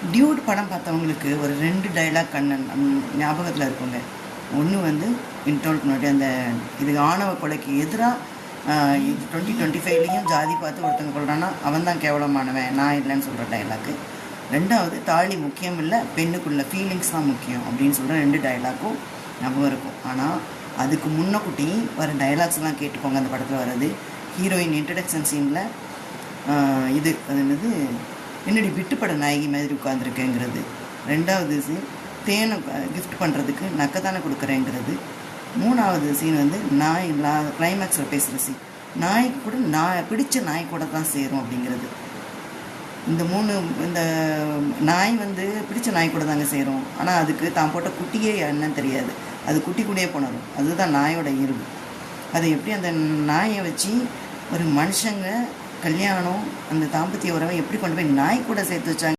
Dude படம் பார்த்தவங்களுக்கு ஒரு 2 டைலாக் கண்ணன் ஞாபகத்தில் இருக்குங்க. ஒன்று வந்து இன்ட்ரோலுக்கு முன்னாடி அந்த இது ஆணவ கொலைக்கு எதிராக இது 2025லேயும் ஜாதி பார்த்து ஒருத்தங்க சொல்கிறான்னா அவன் தான் கேவலமானவன், நான் இல்லைன்னு சொல்கிற டைலாக்கு. ரெண்டாவது தாலி முக்கியம் இல்லை, பெண்ணுக்குள்ள ஃபீலிங்ஸ் தான் முக்கியம் அப்படின்னு சொல்கிற 2 டைலாக்கும் ஞாபகம் இருக்கும். ஆனால் அதுக்கு முன்னக்கூட்டி வர டைலாக்ஸ்லாம் கேட்டுக்கோங்க. அந்த படத்தில் வர்றது ஹீரோயின் இன்ட்ரடக்ஷன் சீனில் இது அது என்னது, என்னடி விட்டுப்பட நாயகி மாதிரி உட்காந்துருக்கேங்கிறது. ரெண்டாவது சீன் தேனை கிஃப்ட் பண்ணுறதுக்கு நக்கத்தானே கொடுக்குறேங்கிறது. மூணாவது சீன் வந்து நாய் கிளைமேக்ஸில் பேசுகிற சீன், நாய் கூட பிடிச்ச நாய் கூட தான் சேரும் அப்படிங்கிறது. இந்த நாய் வந்து பிடிச்ச நாய் கூட தாங்க சேரும். ஆனால் அதுக்கு தான் போட்ட குட்டியே என்னன்னு தெரியாது, அது குட்டி கூடயே போனதும் அதுதான் நாயோட இயல்பு. அதை எப்படி அந்த நாயை வச்சு ஒரு மனுஷங்க கல்யாணம் அந்த தாம்பத்திய உறவை எப்படி கொண்டு போய் நாய் கூட சேர்த்து வச்சாங்க.